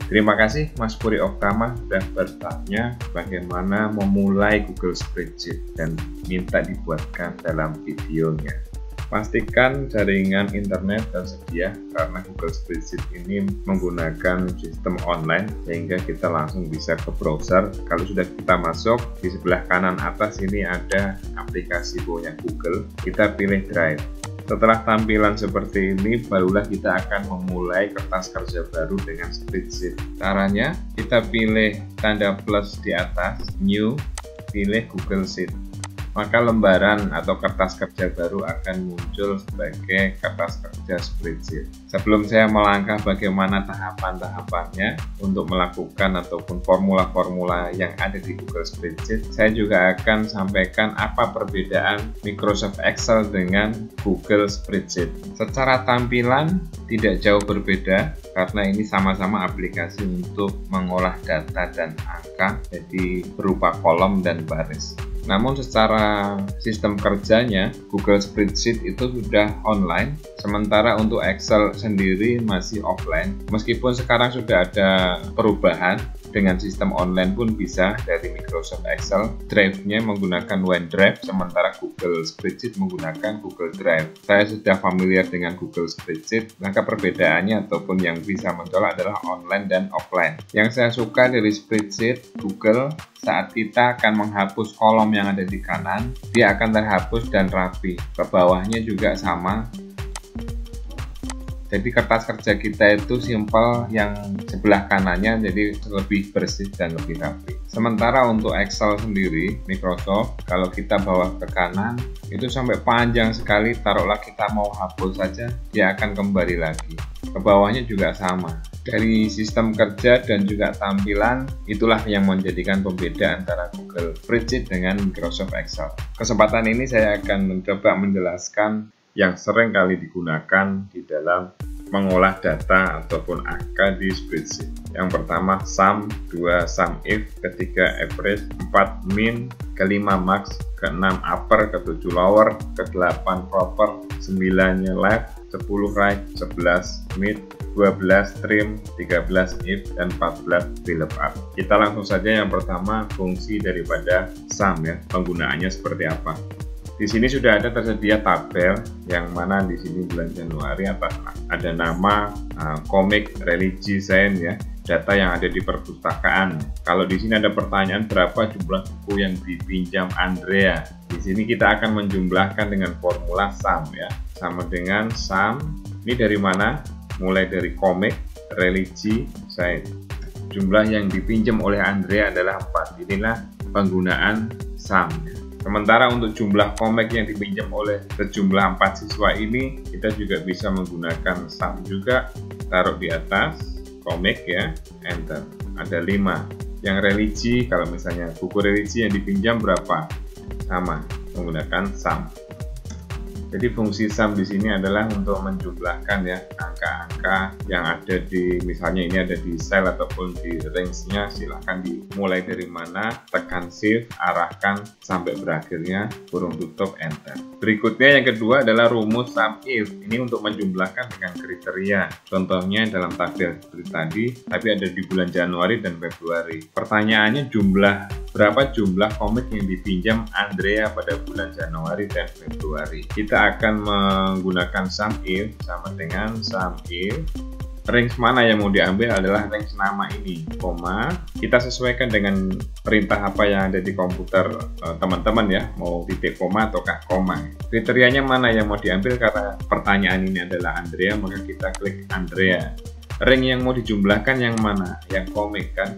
Terima kasih Mas Puri Oktama sudah bertanya bagaimana memulai Google Spreadsheet dan minta dibuatkan dalam videonya. Pastikan jaringan internet tersedia karena Google Spreadsheet ini menggunakan sistem online sehingga kita langsung bisa ke browser. Kalau sudah kita masuk, di sebelah kanan atas ini ada aplikasi punya Google, kita pilih Drive. Setelah tampilan seperti ini, barulah kita akan memulai kertas kerja baru dengan spreadsheet. Caranya, kita pilih tanda plus di atas, New, pilih Google Sheet. Maka lembaran atau kertas kerja baru akan muncul sebagai kertas kerja spreadsheet. Sebelum saya melangkah bagaimana tahapan-tahapannya untuk melakukan ataupun formula-formula yang ada di Google Spreadsheet, saya juga akan sampaikan apa perbedaan Microsoft Excel dengan Google Spreadsheet. Secara tampilan tidak jauh berbeda karena ini sama-sama aplikasi untuk mengolah data dan angka, jadi berupa kolom dan baris. Namun secara sistem kerjanya Google Spreadsheet itu sudah online, sementara untuk Excel sendiri masih offline. Meskipun sekarang sudah ada perubahan, dengan sistem online pun bisa dari Microsoft Excel. Drive-nya menggunakan OneDrive, sementara Google Spreadsheet menggunakan Google Drive. Saya sudah familiar dengan Google Spreadsheet, maka perbedaannya ataupun yang bisa mencolok adalah online dan offline. Yang saya suka dari Spreadsheet Google, saat kita akan menghapus kolom yang ada di kanan, dia akan terhapus dan rapi. Ke bawahnya juga sama. Jadi kertas kerja kita itu simpel, yang sebelah kanannya jadi lebih bersih dan lebih rapi. Sementara untuk Excel sendiri, Microsoft, kalau kita bawa ke kanan, itu sampai panjang sekali, taruhlah kita mau hapus saja, dia akan kembali lagi. Ke bawahnya juga sama. Dari sistem kerja dan juga tampilan, itulah yang menjadikan pembeda antara Google Spreadsheet dengan Microsoft Excel. Kesempatan ini saya akan mencoba menjelaskan yang sering kali digunakan di dalam mengolah data ataupun angka di spreadsheet. Yang pertama sum, 2 sum if, ketiga average, 4 min, kelima max, ke-6 upper, ke-7 lower, ke-8 proper, 9 left, 10 right, 11 mid, 12 trim, 13 if, dan 14 VLOOKUP. Kita langsung saja yang pertama, fungsi daripada sum ya, penggunaannya seperti apa. Di sini sudah ada tersedia tabel yang mana di sini bulan Januari atas ada nama, komik, religi, sains ya, data yang ada di perpustakaan. Kalau di sini ada pertanyaan berapa jumlah buku yang dipinjam Andrea. Di sini kita akan menjumlahkan dengan formula sum ya, sama dengan sum. Ini dari mana? Mulai dari komik, religi, sains. Jumlah yang dipinjam oleh Andrea adalah 4. Inilah penggunaan sum. Sementara untuk jumlah komik yang dipinjam oleh sejumlah 4 siswa ini, kita juga bisa menggunakan sum juga, taruh di atas komik ya, enter. Ada 5. Yang religi, kalau misalnya buku religi yang dipinjam berapa? Sama, menggunakan sum. Jadi fungsi sum di sini adalah untuk menjumlahkan ya angka-angka yang ada di, misalnya ini ada di sel ataupun di range-nya, silahkan dimulai dari mana, tekan shift, arahkan sampai berakhirnya kurung tutup enter. Berikutnya yang kedua adalah rumus sum if. Ini untuk menjumlahkan dengan kriteria. Contohnya dalam tabel seperti tadi, tapi ada di bulan Januari dan Februari. Pertanyaannya berapa jumlah komik yang dipinjam Andrea pada bulan Januari dan Februari. Kita akan menggunakan sum if sama dengan sum if range mana yang mau diambil adalah range nama ini, koma, kita sesuaikan dengan perintah apa yang ada di komputer teman-teman ya, mau titik koma ataukah koma. Kriterianya mana yang mau diambil, karena pertanyaan ini adalah Andrea, maka kita klik Andrea. Range yang mau dijumlahkan yang mana? Yang komik kan,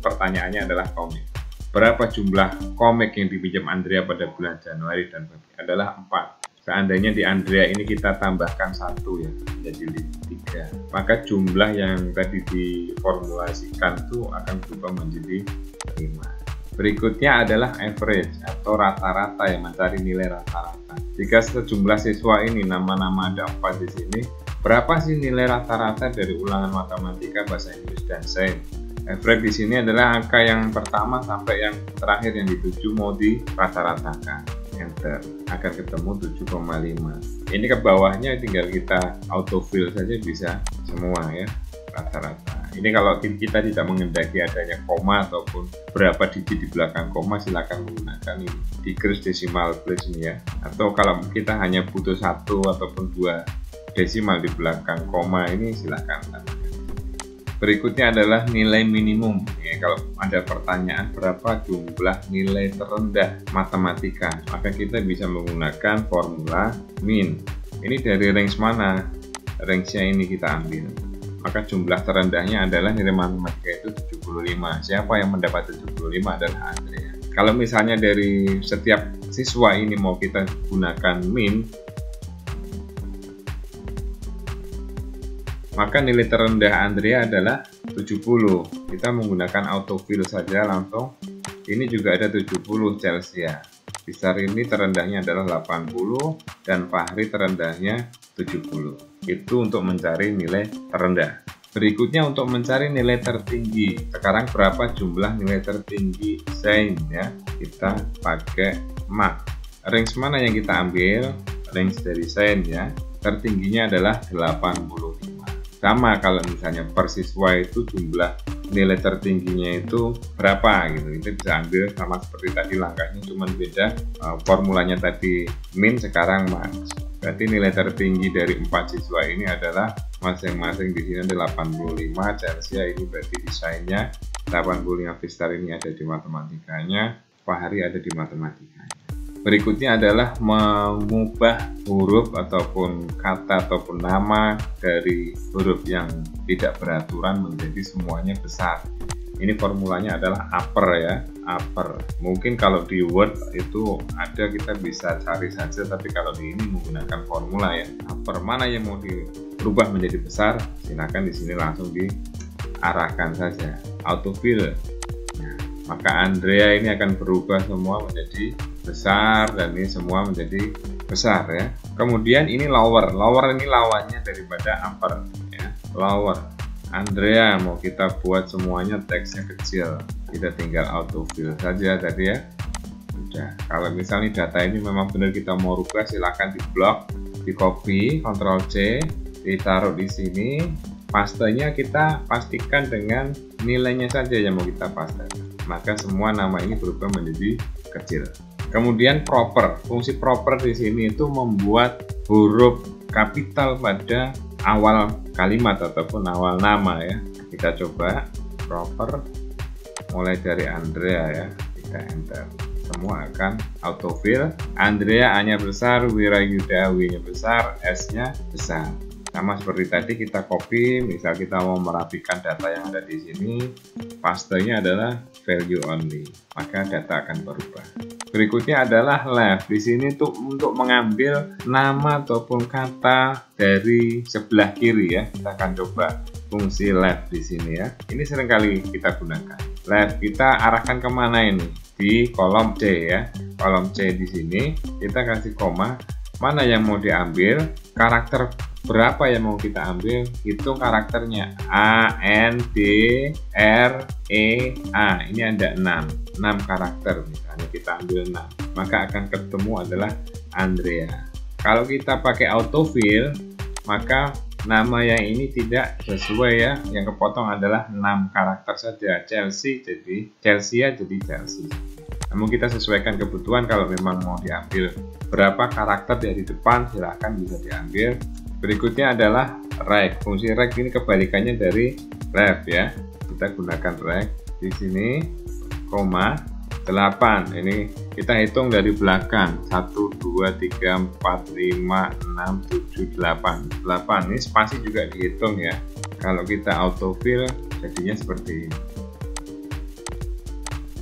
pertanyaannya adalah komik. Berapa jumlah komik yang dipinjam Andrea pada bulan Januari dan Februari? Adalah 4. Seandainya di Andrea ini kita tambahkan 1 ya, jadi 3. Maka jumlah yang tadi diformulasikan itu akan berubah menjadi 5. Berikutnya adalah average atau rata-rata, yang mencari nilai rata-rata. Jika sejumlah siswa ini nama-nama ada 4 di sini, berapa sih nilai rata-rata dari ulangan matematika, bahasa Inggris, dan sains? Average di sini adalah angka yang pertama sampai yang terakhir yang dituju mau di rata-ratakan. Enter akan ketemu 7,5. Ini ke bawahnya tinggal kita autofill saja bisa semua ya, rata-rata. Ini kalau kita tidak mengendaki adanya koma ataupun berapa digit di belakang koma, silakan menggunakan ini decrease decimal place ini ya. Atau kalau kita hanya butuh 1 ataupun 2 desimal di belakang koma ini, silakan. Berikutnya adalah nilai minimum. Ya, kalau ada pertanyaan berapa jumlah nilai terendah matematika, maka kita bisa menggunakan formula min. Ini dari range mana? Range-nya ini kita ambil. Maka jumlah terendahnya adalah nilai matematika itu 75. Siapa yang mendapat 75 adalah Andrea. Kalau misalnya dari setiap siswa ini mau kita gunakan min, maka nilai terendah Andrea adalah 70. Kita menggunakan autofill saja langsung. Ini juga ada 70 Chelsea. Besar ini terendahnya adalah 80 dan Fahri terendahnya 70. Itu untuk mencari nilai terendah. Berikutnya untuk mencari nilai tertinggi. Sekarang berapa jumlah nilai tertinggi Zain ya? Kita pakai mak. Range mana yang kita ambil? Range dari Zain ya. Tertingginya adalah 85. Sama kalau misalnya per siswa itu jumlah nilai tertingginya itu berapa gitu, itu bisa ambil sama seperti tadi, langkahnya cuma beda, formulanya tadi min, sekarang max. Berarti nilai tertinggi dari 4 siswa ini adalah masing-masing di sini ada 85 Chelsea, ini berarti desainnya 85 Vistar ini ada di matematikanya, Fahri ada di matematikanya. Berikutnya adalah mengubah huruf ataupun kata ataupun nama dari huruf yang tidak beraturan menjadi semuanya besar. Ini formulanya adalah upper ya, upper. Mungkin kalau di Word itu ada, kita bisa cari saja, tapi kalau di ini menggunakan formula ya. Upper mana yang mau dirubah menjadi besar, silakan di sini langsung diarahkan saja. Autofill. Nah, maka Andrea ini akan berubah semua menjadi besar dan ini semua menjadi besar ya. Kemudian ini lower. Lower ini lawannya daripada upper ya. Lower. Andrea mau kita buat semuanya teksnya kecil, kita tinggal autofill saja tadi ya. Udah. Kalau misalnya data ini memang benar kita mau rubah, silahkan di blok, di copy, Ctrl C, ditaruh di sini. Pastenya kita pastikan dengan nilainya saja yang mau kita pastekan. Maka semua nama ini berubah menjadi kecil. Kemudian proper, fungsi proper di sini itu membuat huruf kapital pada awal kalimat ataupun awal nama ya. Kita coba proper, mulai dari Andrea ya, kita enter. Semua akan autofill. Andrea A-nya besar, Wirayuda W-nya besar, S-nya besar. Sama seperti tadi kita copy, misal kita mau merapikan data yang ada di sini, pastenya adalah value only, maka data akan berubah. Berikutnya adalah left. Di sini untuk mengambil nama ataupun kata dari sebelah kiri ya. Kita akan coba fungsi left di sini ya. Ini seringkali kita gunakan. Left kita arahkan kemana ini? Di kolom C ya. Kolom C di sini kita kasih koma. Mana yang mau diambil? Karakter berapa yang mau kita ambil? Hitung karakternya A, N, D, R, E, A. Ini ada 6 karakter, misalnya kita ambil 6, maka akan ketemu adalah Andrea. Kalau kita pakai autofill, maka nama yang ini tidak sesuai ya, yang kepotong adalah 6 karakter saja. Chelsea jadi Chelsea, jadi Chelsea. Namun kita sesuaikan kebutuhan, kalau memang mau diambil berapa karakter dari depan, silahkan bisa diambil. Berikutnya adalah rect. Fungsi rect ini kebalikannya dari left ya. Kita gunakan rect di sini, koma 8. Ini kita hitung dari belakang. 1, 2, 3, 4, 5, 6, 7, 8. 8 ini spasi juga dihitung ya. Kalau kita autofill jadinya seperti ini.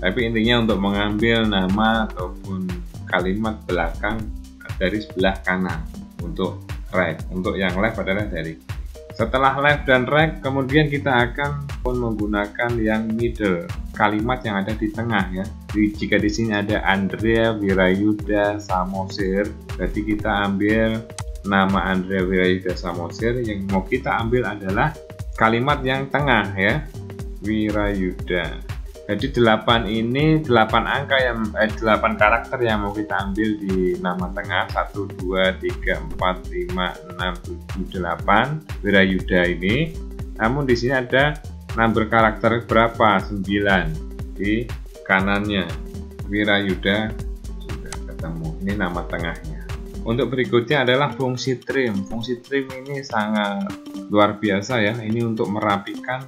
Tapi intinya untuk mengambil nama ataupun kalimat belakang dari sebelah kanan untuk right. Untuk yang left adalah dari kiri. Setelah left dan right, kemudian kita akan menggunakan yang middle, kalimat yang ada di tengah ya. Jika di sini ada Andrea Wirayuda Samosir, berarti kita ambil nama Andrea Wirayuda Samosir. Yang mau kita ambil adalah kalimat yang tengah ya, Wirayuda. Jadi 8 ini 8 angka yang 8 karakter yang mau kita ambil di nama tengah. 1, 2, 3, 4, 5, 6, 7, 8 Wirayuda ini. Namun di sini ada number karakter berapa? 9 di kanannya. Wirayuda sudah ketemu, ini nama tengahnya. Untuk berikutnya adalah fungsi trim. Fungsi trim ini sangat luar biasa ya, ini untuk merapikan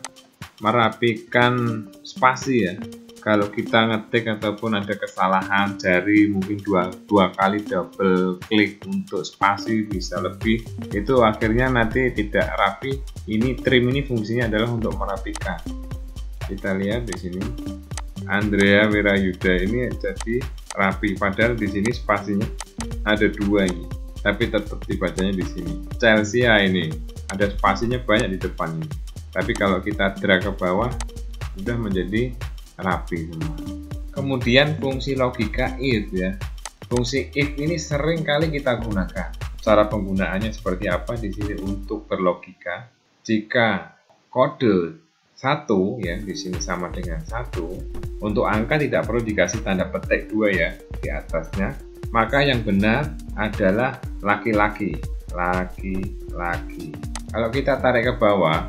spasi ya. Kalau kita ngetik ataupun ada kesalahan jari, mungkin dua kali double klik untuk spasi bisa lebih, itu akhirnya nanti tidak rapi. Ini trim ini fungsinya adalah untuk merapikan. Kita lihat di sini Andrea Wirayuda ini jadi rapi, padahal di sini spasinya ada 2 ini, tapi tetap dibacanya di sini. Chelsea ini ada spasinya banyak di depan ini, tapi kalau kita drag ke bawah sudah menjadi rapi semua. Kemudian fungsi logika if ya. Fungsi if ini sering kali kita gunakan. Cara penggunaannya seperti apa di sini untuk berlogika? Jika kode 1 ya di sini sama dengan 1, untuk angka tidak perlu dikasih tanda petik 2 ya di atasnya, maka yang benar adalah laki-laki. Laki-laki. Kalau kita tarik ke bawah,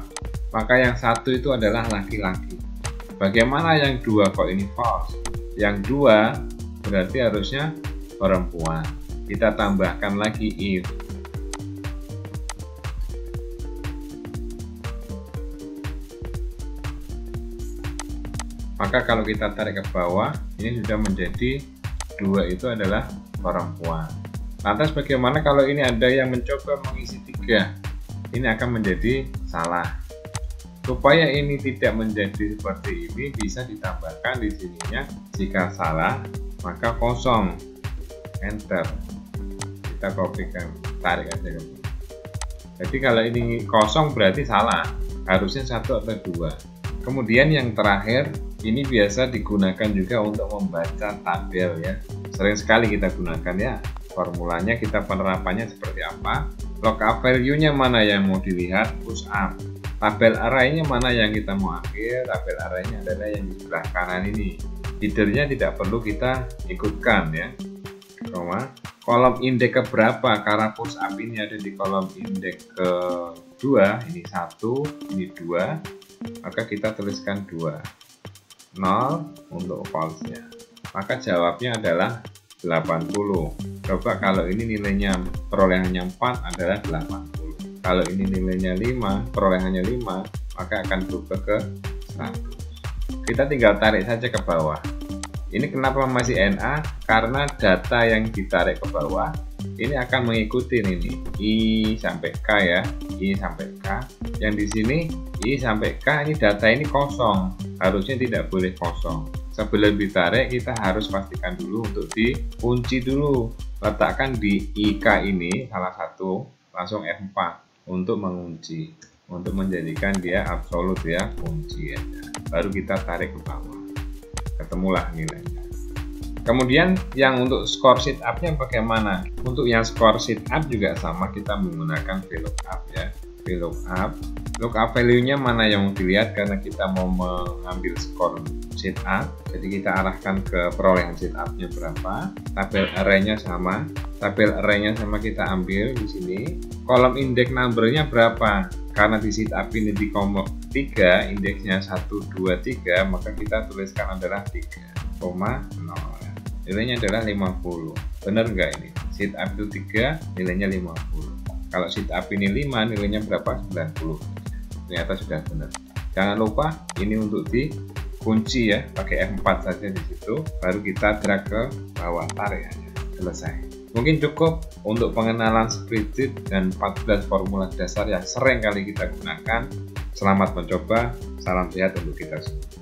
maka yang 1 itu adalah laki-laki. Bagaimana yang 2 kok ini false? Yang 2 berarti harusnya perempuan. Kita tambahkan lagi if. Maka kalau kita tarik ke bawah, ini sudah menjadi 2 itu adalah perempuan. Lantas bagaimana kalau ini ada yang mencoba mengisi 3? Ini akan menjadi salah. Supaya ini tidak menjadi seperti ini, bisa ditambahkan di sininya. Jika salah, maka kosong. Enter. Kita kopikan, tarik aja ke bawah. Jadi kalau ini kosong berarti salah. Harusnya 1 atau 2. Kemudian yang terakhir, ini biasa digunakan juga untuk membaca tabel ya. Sering sekali kita gunakan ya. Formulanya, kita penerapannya seperti apa? Lookup value-nya mana yang mau dilihat? Push up. Tabel array-nya mana yang kita mau ambil? Tabel array-nya adalah yang di sebelah kanan ini. Header-nya tidak perlu kita ikutkan ya. Kolom indeks ke berapa? Karena push up ini ada di kolom indeks ke 2, ini 1, ini 2, maka kita tuliskan 2. 0 untuk false-nya. Maka jawabnya adalah 80. Coba kalau ini nilainya perolehannya 4 adalah 80. Kalau ini nilainya 5, perolehannya 5, maka akan berubah ke 100. Kita tinggal tarik saja ke bawah. Ini kenapa masih NA? Karena data yang ditarik ke bawah ini akan mengikuti ini I sampai K ya, I sampai K. Yang di sini I sampai K, ini data ini kosong. Harusnya tidak boleh kosong. Sebelum ditarik kita harus pastikan dulu untuk dikunci dulu. Letakkan di IK ini salah satu, langsung F4 untuk mengunci, untuk menjadikan dia absolut ya, kunci aja. Baru kita tarik ke bawah, ketemulah nilainya. Kemudian yang untuk skor sit up-nya bagaimana? Untuk yang skor sit up juga sama, kita menggunakan VLOOKUP ya. VLOOKUP, lookup value-nya mana yang mau dilihat karena kita mau mengambil skor sit up. Jadi kita arahkan ke perolehan sit up-nya berapa. Tabel array-nya sama. Tabel array-nya sama kita ambil di sini. Kolom indeks number-nya berapa? Karena di sit up ini di kolom 3, indeksnya 1, 2, 3, maka kita tuliskan adalah 3,0. Nilainya adalah 50. Benar nggak ini? Sit up itu 3, nilainya 50. Kalau sit up ini 5, nilainya berapa? 90. Ternyata sudah benar. Jangan lupa ini untuk dikunci ya, pakai F4 saja di situ, baru kita drag ke bawah, tarik aja, selesai. Mungkin cukup untuk pengenalan spreadsheet dan 14 formula dasar yang sering kali kita gunakan. Selamat mencoba, salam sehat untuk kita semua.